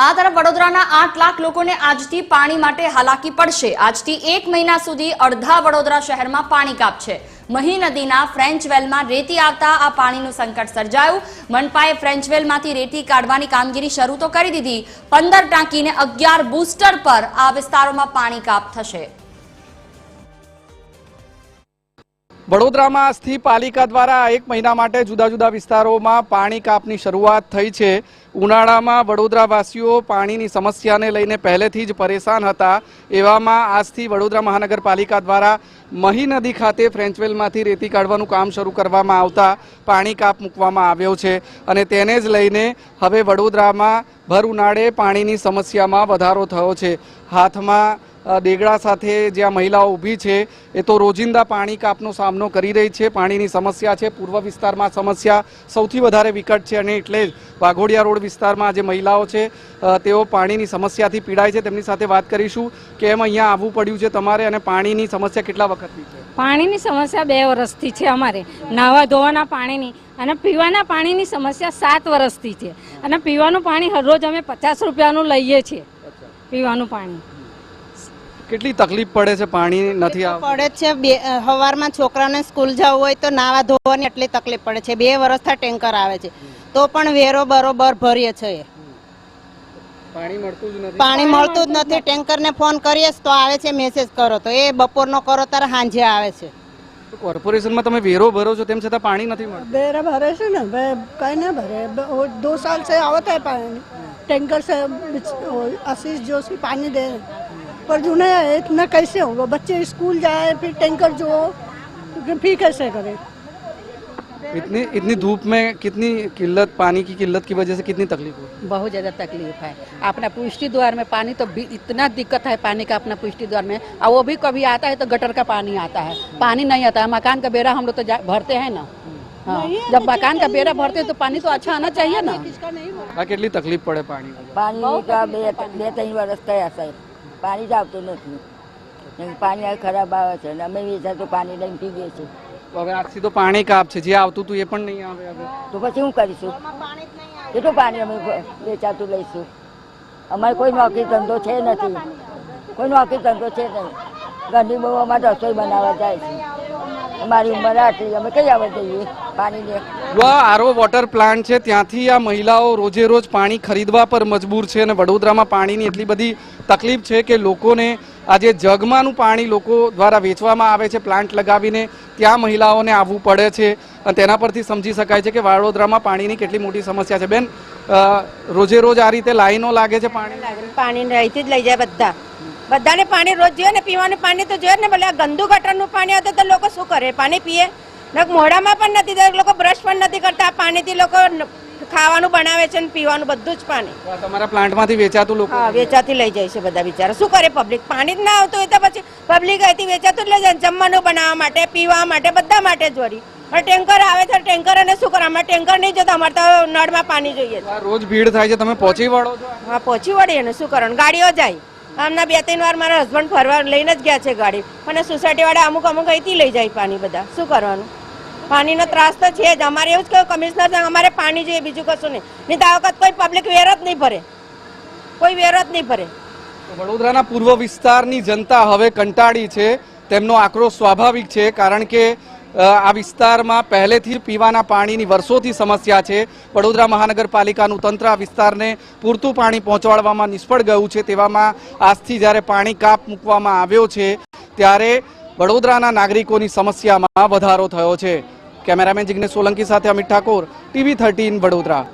આ તરફ વડોદરાના 8 લાખ લોકોને આજથી પાણી માટે હાલાકી પડશે। આજથી 1 મહિના સુધી અડધા વડોદરા શહેરમાં પાણી કાપ છે। મહી નદીના ફ્રેન્ચ વેલમાં રેતી આવતા આ પાણીનું સંકટ સર્જાયું। મનપાએ ફ્રેન્ચ વેલમાંથી રેતી કાઢવાની કામગીરી શરૂ તો કરી દીધી। 15 ટાંકીને 11 બૂસ્ટર પર આ વિસ્તારોમાં પાણી કાપ થશે। વડોદરામાં આજથી પાલિકા દ્વારા 1 મહિના માટે જુદા જુદા વિસ્તારોમાં પાણી કાપની શરૂઆત થઈ છે। ઉનાળામાં વડોદરાવાસીઓ પાણીની સમસ્યાને લઈને પહેલેથી જ પરેશાન હતા। એવામાં આજથી વડોદરા મહાનગરપાલિકા દ્વારા મહી નદી ખાતે ફ્રેન્ચવેલમાંથી રેતી કાઢવાનું કામ શરૂ કરવામાં આવતા પાણી કાપ મૂકવામાં આવ્યો છે અને તેને જ લઈને હવે વડોદરામાં ભર ઉનાળે પાણીની સમસ્યામાં વધારો થયો છે। હાથમાં દેગડા સાથે જ્યાં મહિલાઓ ઊભી છે એ તો રોજિંદા પાણી કાપનો સામનો કરી રહી છે। પાણીની સમસ્યા છે। પૂર્વ વિસ્તારમાં સમસ્યા સૌથી વધારે વિકટ છે અને એટલે જ વાઘોડિયા રોડ વિસ્તારમાં જે મહિલાઓ છે તેઓ પાણીની સમસ્યાથી પીડાય છે। તેમની સાથે વાત કરીશું કે એમ અહીંયા આવવું પડ્યું છે તમારે અને પાણીની સમસ્યા કેટલા વખતની છે? પાણીની સમસ્યા 2 વર્ષથી છે અમારે, નાવા ધોવાના પાણીની અને પીવાના પાણીની સમસ્યા 7 વર્ષથી છે અને પીવાનું પાણી હરરોજ અમે 50 રૂપિયાનું લઈએ છીએ। પીવાનું પાણી કેટલી તકલીફ પડે છે? પાણી નથી પડે છે। સવારમાં છોકરાને સ્કૂલ જવું હોય તો નાવા ધોવાની એટલી તકલીફ પડે છે। 2 વર્ષથી ટેન્કર આવે છે તો પણ વેરો બરોબર ભરીએ છે। પાણી મળતું જ નથી। ટેન્કરને ફોન કરીએ તો આવે છે મેસેજ કરો તો એ બપોરનો કરો ત્યારે સાંજે આવે છે। કોર્પોરેશનમાં તમે વેરો ભરો છો તેમ છતાં પાણી નથી મળતું? વેરો ભરે છે ને, કઈ ના ભરે। 2 साल से आवत है पानी, टैंकर से आशीष जोशी पानी दे, पर जो नहीं इतना कैसे होगा? बच्चे स्कूल जाए फिर टैंकर जो फिर कैसे करे? इतनी धूप में कितनी किल्लत, पानी की किल्लत की वजह से कितनी तकलीफ हो? बहुत ज़्यादा तकलीफ है। अपना पुष्टि द्वार में पानी तो इतना दिक्कत है पानी का अपना पुष्टि द्वार में, और वो भी कभी आता है तो गटर का पानी आता है, पानी नहीं आता है। मकान का बेरा हम लोग तो भरते हैं ना। हाँ, जब मकान का बेरा भरते हैं तो पानी तो अच्छा आना चाहिए ना। કેટલી તકલીફ પડે પાણી? પાણી તો 2-3 વર્ષ થયા સાહેબ, પાણી જ આવતું નથી। પાણી ખરાબ આવે છે અને અમે વેચાતું પાણી લઈને પીએ છીએ। હવે આજથી તો પાણી કાપ છે, જે આવતું હતું એ પણ નહીં આવે હવે તો પછી શું કરીશું? કેટલું પાણી અમે વેચાતું લઈશું? અમારે કોઈ નોકરી ધંધો છે નથી, કોઈ નોકરી ધંધો છે નહીં। ઘરની બહુ અમારે રસોઈ બનાવવા જાય છે। અમારી ઉંમર આટલી, અમે કઈ આવવા જઈએ પાણી લે? આરઓ વોટર પ્લાન્ટ છે ત્યાંથી આ મહિલાઓ રોજે રોજ પાણી ખરીદવા પર મજબૂર છે અને વડોદરામાં પાણીની એટલી બધી તકલીફ છે કે લોકોને આજે જગમાંનું પાણી લોકો દ્વારા વેચવામાં આવે છે પ્લાન્ટ લગાવીને, ત્યાં મહિલાઓને આવવું પડે છે અને તેના પરથી સમજી શકાય છે કે વડોદરામાં પાણીની કેટલી મોટી સમસ્યા છે। બેન, રોજે રોજ આ રીતે લાઈનો લાગે છે? પાણી અહીંથી જ લઈ જાય બધાને પાણી રોજ જોઈએ ને, પીવાનું પાણી તો જોઈએ ને। ભલે ગંદુ ગટરનું પાણી આવતું તો લોકો શું કરે? પાણી પીએ? મોઢામાં પણ નથી, લોકો બ્રશ પણ નથી કરતા। આ પાણીથી લોકો ખાવાનું બનાવે છે ને પીવાનું બધું જ પાણી તમારા પ્લાન્ટમાંથી વેચાતું લોકો? હા, વેચાતી લઈ જાય છે બધા બિચારા। શું કરે પબ્લિક? પાણી જ ના આવતું હોય તો પછી પબ્લિક અહીંથી વેચાતું જ લઈ જાય, જમવાનું બનાવવા માટે, પીવા માટે, બધા માટે જ વળી। પણ ટેન્કર આવે તો ટેન્કર અને શું કરે? અમારે ટેન્કર નહીં જોતા, અમારે તો નળમાં પાણી જોઈએ। રોજ ભીડ થાય છે, તમે પહોંચી વળો છો? હા, પહોંચી વળીએ ને, શું કરવાનું? ગાડીઓ જાય। આમના 2-3 વાર મારા હસબન્ડ ફરવા લઈને જ ગયા છે ગાડી, અને સોસાયટી વાળા અમુક અહીંથી લઈ જાય પાણી બધા। શું કરવાનું? પાણીનો ત્રાસ તો છે જ। અમારે એવું જ કહ્યું કમિશનર, અમારે પાણી જોઈએ, બીજું કશું નહીં તો આ વખત કોઈ પબ્લિક વેરો જ નહીં ભરે, કોઈ વેરો જ નહીં ભરે। વડોદરાના પૂર્વ વિસ્તારની જનતા હવે કંટાળી છે। તેમનો આક્રોશ સ્વાભાવિક છે, કારણ કે આ વિસ્તારમાં પહેલેથી પીવાના પાણીની વર્ષોથી સમસ્યા છે। વડોદરા મહાનગરપાલિકાનું તંત્ર આ વિસ્તારને પૂરતું પાણી પહોંચાડવામાં નિષ્ફળ ગયું છે। તેવામાં આજથી જ્યારે પાણી કાપ મૂકવામાં આવ્યો છે ત્યારે વડોદરાના નાગરિકોની સમસ્યામાં વધારો થયો છે। કેમેરામેન જિગ્નેશ સોલંકી સાથે અમિત ઠાકોર, TV 13 વડોદરા।